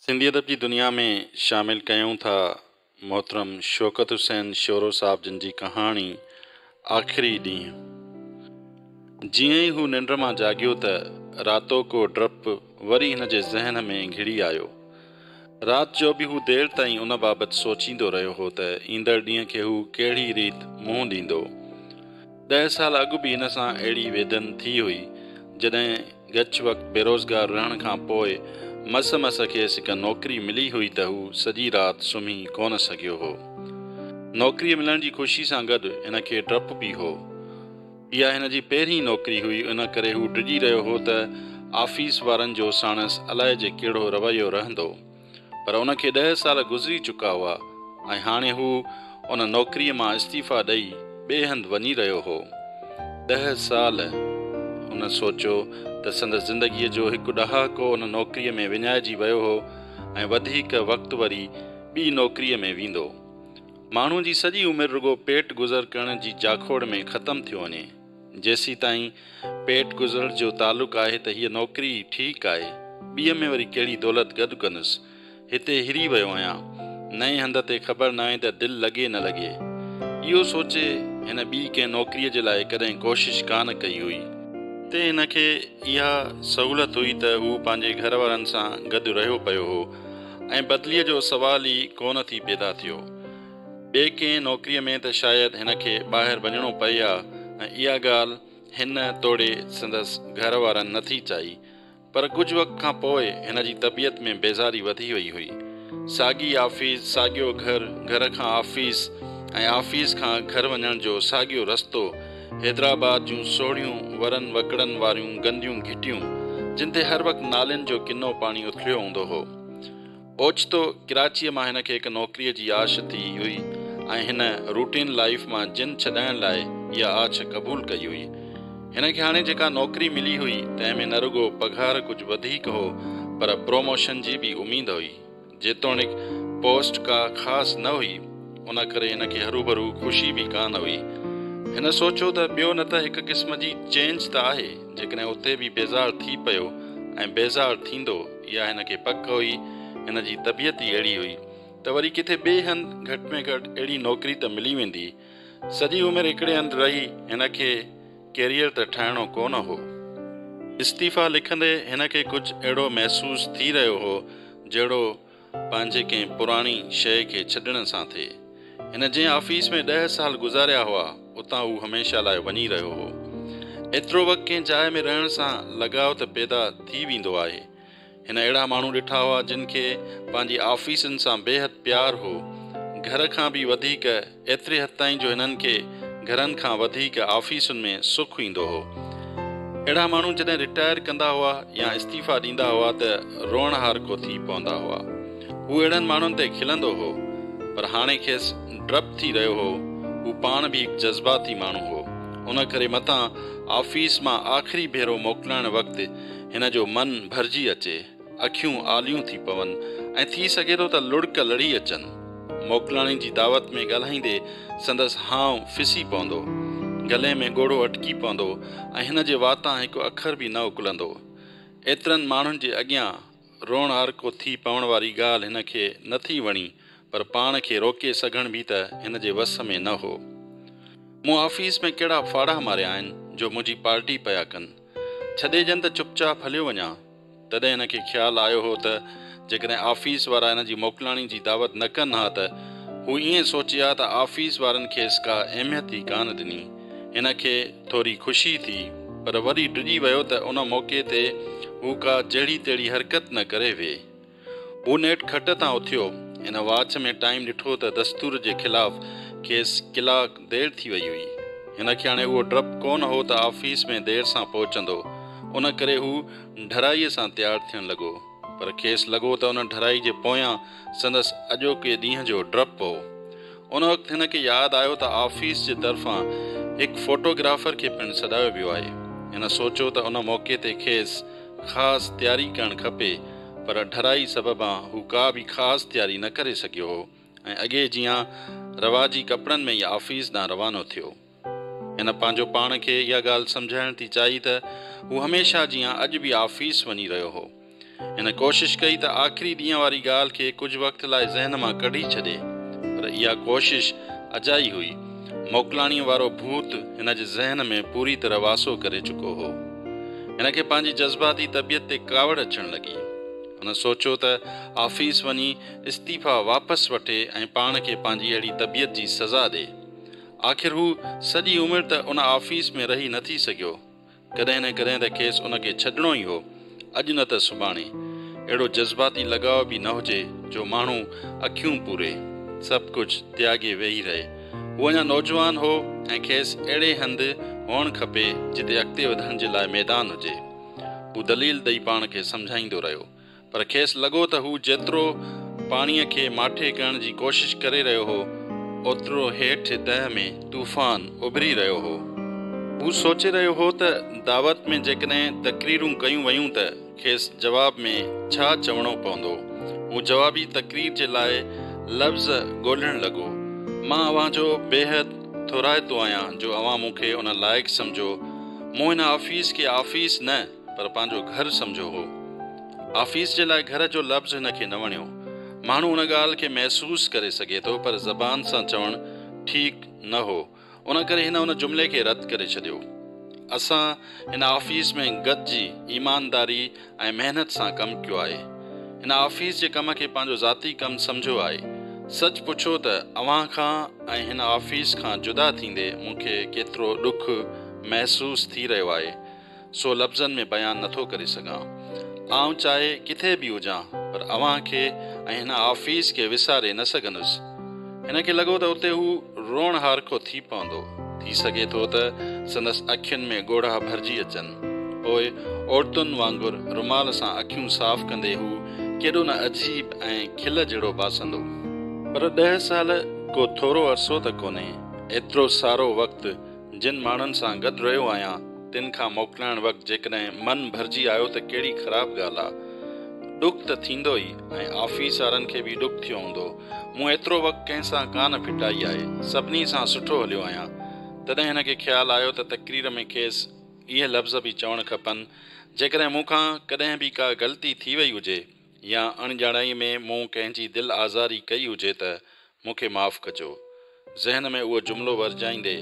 सिंधी अदब जी दुनिया में शामिल कयूं था मोहतरम शौकत हुसैन शोरो साहब जिन जी कहाणी आख़िरी ॾींहुं। जीअं ई हू निंड मां जाॻियो त रातो को डपु वरी हिन जे ज़हन में घिड़ी आयो। राति जो बि हू देर ताईं उन बाबति सोचींदो रहियो हो त ईंदड़ ॾींहं खे हू कहिड़ी रीति मुंहुं ॾींदो। 10 साल अॻु बि हिन सां अहिड़ी वेदन थी हुई जॾहिं गच वक़्तु बेरोज़गार रहण खां पोइ मस खेसि हिकु नौकरी मिली हुई त हू सॼी राति सुम्ही कोन सघियो हो। नौकरी मिलण जी ख़ुशी सां गॾु हिन खे डपु बि हो। इहा हिन जी पहिरीं नौकरी हुई, इन करे हू डिॼी रहियो हो त ऑफिस वारनि जो साणसि अलाए जे कहिड़ो रवैयो रहंदो। पर उनखे 10 साल गुज़री चुका हुआ ऐं हाणे हू उन नौकरीअ मां इस्तीफ़ा ॾेई ॿिए हंधि वञी रहियो हो। 10 साल हुन सोचियो त संदसि ज़िंदगीअ जो हिकु ॾहाको उन नौकरीअ में विञाइजी वियो हो ऐं वधीक वक़्तु वरी ॿी नौकरीअ में वेंदो। माण्हू जी सॼी उमिरि रुगो पेट गुज़र करण जी जाखोड़ में ख़तमु थियो वञे। जेसीं ताईं पेट गुज़र जो तालुक़ु आहे त हीअ नौकरी ठीकु आहे, ॿीअ में वरी कहिड़ी दौलत गॾु कंदुसि। हिते हिरी वियो आहियां, नए हंध ते ख़बर नाहे त दिलि लॻे न लॻे। इहो सोचे हिन ॿी कंहिं नौकरीअ जे लाइ कॾहिं कोशिशि कान कई हुई। हिते हिनखे इहा सहूलियत हुई त हू पंहिंजे घर वारनि सां गॾु रहियो पियो हो ऐं बदिलीअ जो सवाल ई कोन थी पैदा थियो। ॿिए कंहिं नौकरीअ में त शायदि हिनखे ॿाहिरि वञिणो पए हा ऐं इहा ॻाल्हि हिन तोड़े संदसि घर वारनि नथी चाही। पर कुझु वक़्त खां पोइ हिन जी तबियत में बेज़ारी वधी वई हुई। साॻी ऑफिस, साॻियो घर खां ऑफिस ऐं ऑफिस खां घर वञण जो साॻियो रस्तो, हैदराबाद जूं सोढ़ियूं वरनि वकड़नि वारियूं गंदियूं घिटियूं जिन ते हर वक़्तु नालियुनि जो किनो पाणी उथलियो हूंदो हो। ओचितो कराचीअ मां हिनखे हिकु नौकरीअ जी आश थी हुई ऐं हिन रूटीन लाइफ मां जिन छॾाइण लाइ इहा आश क़बूल कई हुई। हिनखे हाणे जेका नौकरी मिली हुई तंहिंमें न रुगो पघार कुझु वधीक हो पर प्रमोशन जी बि उमेद हुई। जेतोणीकि पोस्ट का ख़ासि न हुई, उन करे हिनखे हरूभरू ख़ुशी बि कान हुई। हिन सोचियो त ॿियो न त हिकु क़िस्म जी चेंज त आहे, जेकॾहिं उते बि बेज़ार थी पियो ऐं बेज़ार थींदो, इहा हिनखे पक हुई। हिन जी तबियत ई अहिड़ी हुई त वरी किथे ॿिए हंधि घटि में घटि अहिड़ी नौकरी त मिली वेंदी। सॼी उमिरि हिकिड़े हंधि रही हिनखे कैरियर त ठाहिणो कोन हो। इस्तीफ़ा लिखंदे हिनखे कुझु अहिड़ो महसूसु थी रहियो हो जहिड़ो पंहिंजे कंहिं पुराणी शइ खे छॾण सां थिए। हिन जंहिं ऑफिस में 10 साल गुज़ारिया हुआ उतां हू हमेशह लाइ वञी रहियो हो। एतिरो वक़्तु कंहिं जाइ में रहण सां लॻाव त पैदा थी वेंदो आहे। हिन अहिड़ा माण्हू ॾिठा हुआ जिन खे पंहिंजी ऑफिसनि सां बेहदि प्यार हो, घर खां बि वधीक, एतिरे हद ताईं जो हिननि खे घरनि खां वधीक ऑफिसुनि में सुख ईंदो हो। अहिड़ा माण्हू जॾहिं रिटायर कंदा हुआ या इस्तीफ़ा ॾींदा हुआ त रोअण हारको थी पवंदा हुआ। हू अहिड़नि माण्हुनि ते खिलंदो हो, पर हाणे खेसि डपु थी रहियो हो। हू पाण बि हिकु जज़्बाती माण्हू हो, उन करे मथां ऑफिस मां आख़िरी भेरो मोकिलण वक़्तु हिन जो मन भरिजी अचे, अखियूं आलियूं थी पवनि ऐं थी सघे थो त लुड़क लड़ी अचनि। मोकिलाणी जी दावत में ॻाल्हाईंदे संदसि हाव फिसी पवंदो, गले में ॻोड़ो अटकी पवंदो ऐं हिन जे वातां हिकु अखर बि न उकलंदो। एतिरनि माण्हुनि जे अॻियां रोअण हारको थी पवण वारी ॻाल्हि हिनखे नथी वणी, पर पाण खे रोके सघण बि त हिन जे वस में न हो। मूं ऑफिस में कहिड़ा फाड़ा मारिया आहिनि जो मुंहिंजी पार्टी पिया कनि, छॾे ॾियनि त चुपचाप हलियो वञा। तॾहिं हिनखे ख़्यालु आयो हो त जेकॾहिं ऑफिस वारा हिन जी मोकिलाणी जी दावत न कनि हा त हू ईअं सोचे हा त ऑफिस वारनि खेसि का अहमियत ई कान ॾिनी। हिनखे थोरी ख़ुशी थी, पर वरी डिॼी वियो त उन मौक़े ते हू का जहिड़ी तहिड़ी हरकत न करे विए। हू नेठि खट तां उथियो, हिन वॉच में टाइम ॾिठो त दस्तूर जे ख़िलाफ़ खेसि कलाक देरि थी वई हुई। हिनखे हाणे उहो डपु कोन हो त ऑफिस में देरि सां पहुचंदो, उन करे हू ढराईअ सां तयारु थियणु लॻो। पर खेसि लॻो त उन ढराई जे पोयां संदसि अॼोके ॾींहं जो डपु हो। उन वक़्तु हिनखे यादि आयो त ऑफिस जे तरफ़ां हिकु फोटोग्राफर खे पिणु सॾायो वियो आहे। हिन सोचियो त उन मौक़े ते खेसि ख़ासि तयारी करणु खपे, पर ढराई सबबां हू का बि ख़ासि तयारी न करे सघियो हो ऐं अॻे जीअं रवाजी कपिड़नि में ई ऑफिस ॾांहुं रवानो थियो। हिन पंहिंजो पाण खे इहा ॻाल्हि सम्झाइण थी चाही त हू हमेशह जीअं अॼु बि ऑफिस वञी रहियो हो। हिन कोशिशि कई त आख़िरी ॾींहं वारी ॻाल्हि खे कुझु वक़्त लाइ ज़हन मां कढी छॾे, पर इहा कोशिशि अजाई हुई। मोकिलाणीअ वारो भूत हिन जे ज़हन में पूरी तरह वासो करे चुको हो। हिन खे पंहिंजी जज़्बाती तबियत ते कावड़ अचणु लॻी। हुन सोचियो त ऑफिस वञी इस्तीफ़ा वापसि वठे ऐं पाण खे पंहिंजी अहिड़ी तबियत जी सज़ा ॾे। आख़िर हू सॼी उमिरि त उन ऑफिस में रही नथी सघियो। कॾहिं न कॾहिं त खेसि उनखे छॾिणो ई हो, अॼु न त सुभाणे। अहिड़ो जज़्बाती लॻाव बि न हुजे जो माण्हू अखियूं पूरे, सभु कुझु त्यागे वेही रहे। हू अञा नौजवान हो ऐं खेसि अहिड़े हंधि हुअणु खपे जिते अॻिते वधण जे लाइ मैदान हुजे। हू दलील ॾेई पाण खे सम्झाईंदो रहियो, पर खेसि लॻो त हू जेतिरो पाणीअ खे माठे करण जी कोशिशि करे रहियो हो, ओतिरो हेठि तह में तूफ़ान उभरी रहियो हो। हू सोचे रहियो हो त दावत में जेकॾहिं तक़रीरूं कयूं वयूं त खेसि जवाब में छा चवणो पवंदो। हू जवाबी तक़रीर जे लाइ लफ़्ज़ ॻोल्हणु लॻो। मां अव्हां जो बेहद थोराइतो आहियां जो अव्हां मूंखे उन लाइक़ु सम्झो। मूं हिन ऑफिस खे ऑफिस न पर पंहिंजो घरु सम्झो हो। ऑफिस जे लाइ घर जो लफ़्ज़ हिन खे न वणियो। माण्हू उन ॻाल्हि खे महसूसु करे सघे थो, पर ज़बान सां चवणु ठीकु न हो। उन करे हिन उन जुमिले खे रद्द करे छॾियो। असां हिन ऑफिस में गॾिजी ईमानदारी ऐं महिनत सां कमु कयो आहे। हिन ऑफिस जे कम खे पंहिंजो ज़ाती कमु सम्झो आहे। सच पुछो त अव्हां खां ऐं हिन ऑफिस खां जुदा थींदे मूंखे केतिरो ॾुखु महसूसु थी रहियो आहे, सो लफ़्ज़नि में बयानु नथो करे सघां। आउं चाहे किथे बि हुजां, पर अव्हां खे ऐं हिन ऑफिस खे विसारे न सघंदुसि। हिन खे लॻो त उते हू रोअण हारको थी पवंदो। थी सघे थो त संदसि अखियुनि में ॻोढ़ा भरिजी अचनि। पोइ औरतुनि वांगुरु रुमाल सां अखियूं साफ़ कंदे हू केॾो न अजीब ऐं खिल जहिड़ो बासंदो। पर 10 साल को थोरो अरसो त कोन्हे। एतिरो सारो वक़्तु जिन माण्हुनि सां गॾु रहियो आहियां, तिन खां मोकिलाइण वक़्तु जेकॾहिं मन भरिजी आयो त कहिड़ी ख़राबु ॻाल्हि आहे। ॾुख त थींदो ई, ऐं ऑफिस वारनि खे बि ॾुख थियो हूंदो। मूं एतिरो वक़्तु कंहिंसां कान फिटाई आहे, सभिनी सां सुठो हलियो आहियां। तॾहिं हिन खे ख़्यालु आयो त तक़रीर में खेसि इहे लफ़्ज़ बि चवणु खपनि, जेकॾहिं मूंखां कॾहिं बि का ग़लती थी वई हुजे या अणॼाणाई में मूं कंहिंजी दिलि आज़ारी कई हुजे त मूंखे माफ़ु कजो। ज़हन में उहो जुमिलो वरजाईंदे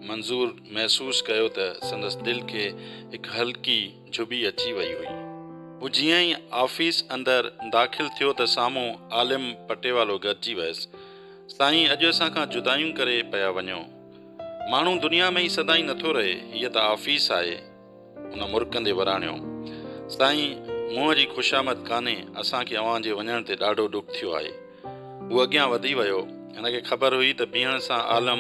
मंज़ूर महसूसु कयो त संदसि दिलि खे हिकु हल्की झुॿी अची वई हुई। हू जीअं ई ऑफिस अंदरि दाख़िलु थियो त साम्हूं आलिम पटेवालो गॾिजी वियसि। साईं, अॼु असां खां जुदायूं करे पिया वञो। माण्हू दुनिया में ई सदाईं नथो रहे, हीअ त ऑफिस आहे। उन मुरकंदे वराणियो। साईं, मुंहं जी ख़ुशामद कान्हे, असांखे अव्हां जे वञण ते ॾाढो ॾुखु थियो आहे। हू अॻियां वधी वियो। हिन खे ख़बर हुई त बीहण सां आलम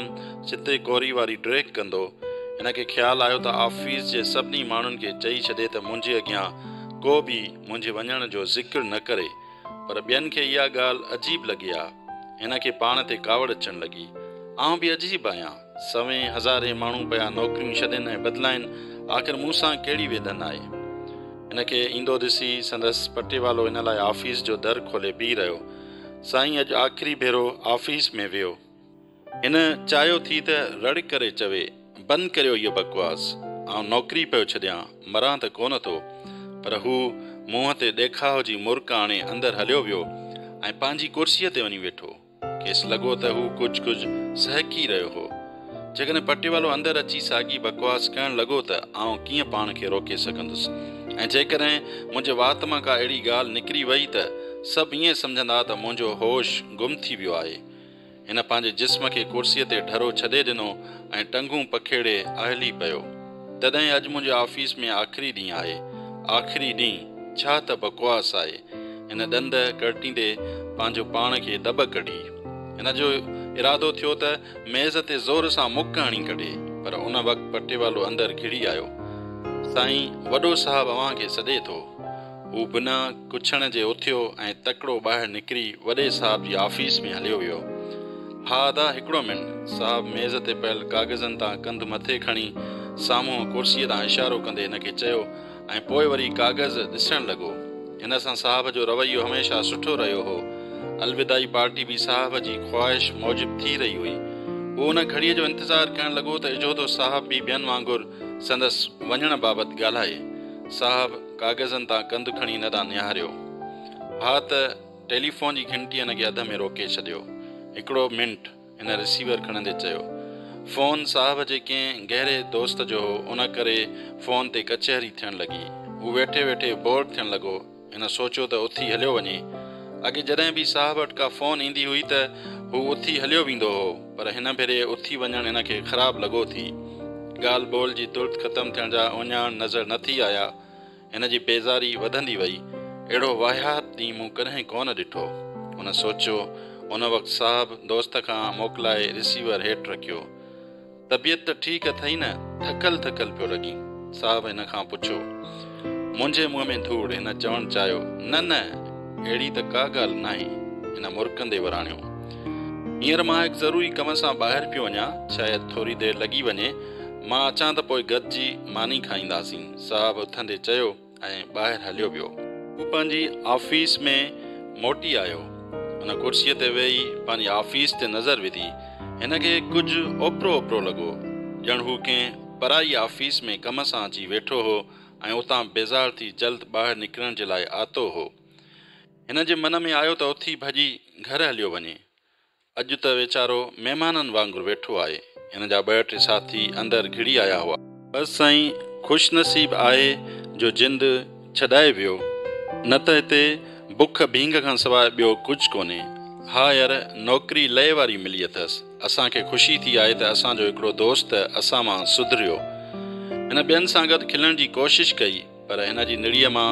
चिते कोरी वारी ड्रेक कंदो। हिन खे ख़्यालु आयो त ऑफिस जे सभिनी माण्हुनि खे चई छॾे त मुंहिंजे अॻियां को बि मुंहिंजे वञण जो ज़िक्र न करे, पर ॿियनि खे इहा ॻाल्हि अजीब लॻी आहे। हिन खे पाण ते कावड़ अचणु लॻी। आउं बि अजीब आहियां। सवें हज़ारे माण्हू पिया नौकरियूं छॾनि ऐं बदिलाइनि, आख़िर मूंसां कहिड़ी वेदन आहे। हिन खे ईंदो ॾिसी संदसि पटेवालो हिन लाइ ऑफिस जो दर खोले बीह रहियो। साईं, अॼु आख़िरी भेरो ऑफिस में वियो। हिन चाहियो थी त रड़ करे चवे, बंदि करियो इहो बकवास, आउं नौकरी पियो छॾियां, मरां त कोन थो। पर हू मुंहं ते ॾेखाव जी मुर्क आणे अंदरि हलियो वियो ऐं पंहिंजी कुर्सीअ ते वञी वेठो। खेसि लॻो त हू कुझु सहकी रहियो हो। जेकॾहिं पटेवालो अंदरि अची साॻी बकवास करणु लॻो त आउं कीअं पाण खे रोके सघंदुसि, ऐं जेकॾहिं मुंहिंजे वात मां का अहिड़ी ॻाल्हि निकिरी वई त सभु ईअं सम्झंदा त मुंहिंजो होश गुम थी वियो आहे। हिन पंहिंजे जिस्म खे कुर्सीअ ते ढरो छॾे ॾिनो ऐं टंगूं पखेड़े आहली पियो। तॾहिं अॼु मुंहिंजे ऑफिस में आख़िरी ॾींहुं आहे। आख़िरी ॾींहुं छा त बकवास आहे। हिन ॾंद कड़टींदे पंहिंजो पाण खे दॿ कढी। हिन जो इरादो थियो त मेज़ ते ज़ोर सां मुक हणी कढे, पर उन वक़्तु पटेवालो अंदरि घिड़ी आयो। साईं, वॾो साहबु अव्हां खे सॾे थो। हू बिना कुछण जे उथियो ऐं तकिड़ो ॿाहिरि निकिरी वॾे साहब जी ऑफिस में हलियो वियो। हा दा, हिकिड़ो मिंट। साहब मेज़ ते पियल कागज़नि तां कंधु मथे खणी साम्हूं कुर्सीअ तां इशारो कंदे हिन खे चयो ऐं पोइ वरी कागज़ ॾिसणु लॻो। हिन सां साहब जो रवैयो हमेशह सुठो रहियो हो। अलविदाई पार्टी बि साहब जी ख़्वाहिश मौजिब थी रही हुई। हू उन घड़ीअ जो इंतज़ारु करणु लॻो त इजो त साहब बि ॿियनि वांगुरु संदसि वञण बाबति ॻाल्हाए। साहब कागज़नि तां कंधु खणी न ॾांहुं निहारियो। हा त टेलीफोन जी घंटी हिन खे अध में रोके छॾियो। हिकिड़ो मिंट, हिन रिसीवर खणंदे चयो। फ़ोन साहब जे कंहिं गहरे दोस्त जो हो, उन करे फ़ोन ते कचहरी थियण लॻी। हू वेठे वेठे बोर थियण लॻो। हिन सोचियो त उथी हलियो वञे। अॻे जॾहिं बि साहब वटि का फ़ोन ईंदी हुई त हू उथी हलियो वेंदो हो, पर हिन भेरे उथी वञणु हिन खे ख़राबु लॻो थी। ॻाल्हि ॿोल जी तुर्त ख़तमु थियण जा उञाण नज़र न थी आया। हिन जी बेज़ारी वधंदी वई। अहिड़ो वाहियात ॾींहुं मूं कॾहिं कोन ॾिठो। हुन सोचियो। उन वक़्तु साहब दोस्त खां मोकिलाए रिसीवर हेठि रखियो। तबियत त ठीकु अथई न? थकल थकल पियो लॻी। साहब हिन खां पुछियो। मुंहिंजे मुंहं में धूड़। हिन चवणु चाहियो, न न, अहिड़ी त का ॻाल्हि नाहे। हिन मुरकंदे वराणियो। हींअर मां हिकु ज़रूरी कम सां ॿाहिरि पियो वञा, शायदि थोरी देरि लॻी वञे। मां अचां त पोइ गॾिजी मानी खाईंदासीं, साहब उथंदे चयो ऐं ॿाहिरि हलियो वियो। हू पंहिंजी ऑफ़िस में मोटी आयो। हुन कुर्सीअ ते वेही पंहिंजी ऑफ़िस ते नज़र विधी। हिन खे कुझु ओपरो ओपरो लॻो, ॼण हू कंहिं पराई ऑफ़िस में कम सां अची वेठो हो ऐं उतां बेज़ार थी जल्द ॿाहिरि निकिरण जे लाइ आतो हो। हिन जे मन में आयो त उथी भॼी घर हलियो वञे। अॼु त वीचारो महिमाननि वांगुरु वेठो आहे। हिन जा 2-3 साथी अंदरि घिड़ी आया हुआ। बसि साईं, ख़ुशनसीब आहे जो जिंद छॾाए वियो, न त हिते बुख भींग खां सवाइ ॿियो कुझु कोन्हे। हा यार, नौकिरी लए वारी मिली अथसि। असांखे ख़ुशी थी आहे त असांजो हिकिड़ो दोस्त असां मां सुधरियो। हिन ॿियनि सां गॾु खिलण जी कोशिशि कई, पर हिन जी निड़ीअ मां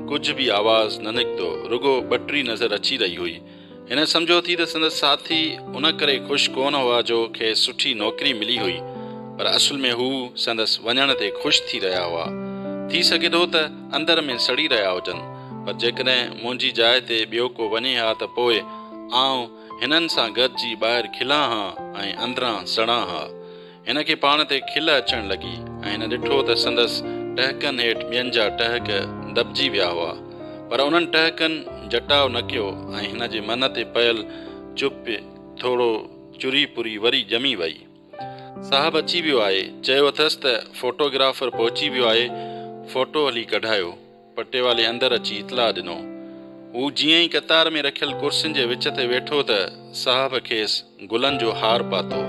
कुझु बि आवाज़ न निकितो, रुगो ॿटरी नज़र अची रही हुई। हिन सम्झो थी त संदसि साथी उन करे ख़ुशि कोन हुआ जो खे सुठी नौकिरी मिली हुई, पर असुल में हू संदसि वञण ते ख़ुशि थी रहिया हुआ। थी सघे थो त अंदर में सड़ी रहिया हुजनि, पर जेकॾहिं मुंहिंजी जाइ ते ॿियो को वञे हा त पोइ आउं हिननि सां गॾिजी ॿाहिरि खिलां हा ऐं अंदरां सड़ां हा। हिन खे पाण ते खिल अचणु लॻी ऐं हिन ॾिठो त संदसि टहकनि हेठि ॿियनि जा टहक दॿिजी विया हुआ, पर उन्हनि टहकनि जटाव न कयो ऐं हिन जे मन ते पयल चुप थोरो चुरी पुरी वरी ॼमी वई। साहब अची वियो आहे। चयो अथसि त फ़ोटोग्राफर पहुची वियो आहे, फ़ोटो हली कढायो। पटेवाले अंदरि अची इतला ॾिनो। हू जीअं ई कतार में रखियल कुर्सियुनि जे विच ते वेठो त साहब खेसि गुलनि जो हार पातो।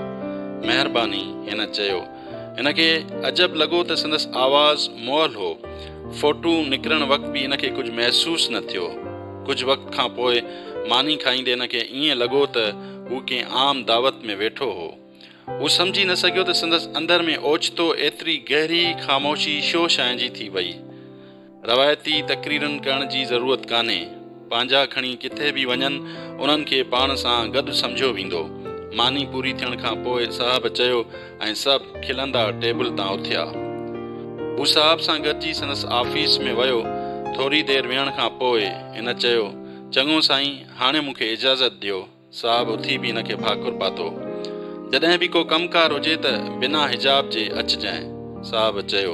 महिरबानी, हिन चयो। हिन खे अजब लॻो त संदसि आवाज़ मुअल हो। फ़ोटू निकिरण वक़्तु बि हिन खे कुझु महसूसु न थियो। कुझु वक़्त खां पोइ मानी खाईंदे हिन खे ईअं लॻो त हू कंहिं आम दावत में वेठो हो। हू सम्झी न सघियो त संदसि अंदरि में ओचितो एतिरी गहरी ख़ामोशी छो छांइजी थी वई। रवायती तक़रीरनि करण जी ज़रूरत कान्हे। पंहिंजा खणी किथे बि वञनि, उन्हनि खे पाण सां गॾु सम्झो वेंदो। मानी पूरी थियण खां पोइ साहब चयो ऐं सभु खिलंदा टेबल तां उथिया। हू साहब सां गॾिजी संदसि ऑफ़िस में वियो। थोरी देरि वेहण खां पोइ हिन चयो, चङो साईं, हाणे मूंखे इजाज़त ॾियो। साहब उथी बि हिन खे भाकुर पातो। जॾहिं बि को कमकार हुजे त बिना हिजाब जे अचिजांइ, साहब चयो।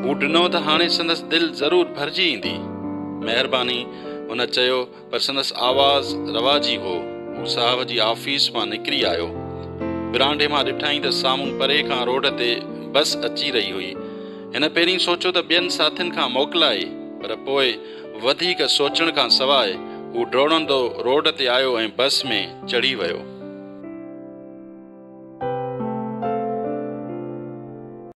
हू ॾिनो त हाणे संदसि दिलि ज़रूरु भरिजी ईंदी। महिरबानी, हुन चयो, पर संदसि आवाज़ रवाजी हो। हू साहब जी ऑफ़िस मां निकिरी आयो। विरांडे मां ॾिठईं त साम्हूं परे खां रोड ते बस अची रही हुई। हिन पहिरीं सोचियो त ॿियनि साथियुनि खां मोकिलाए, पर पोइ वधीक सोचण खां सवाइ हू डोड़ंदो रोड ते आयो ऐं बस में चढ़ी वियो।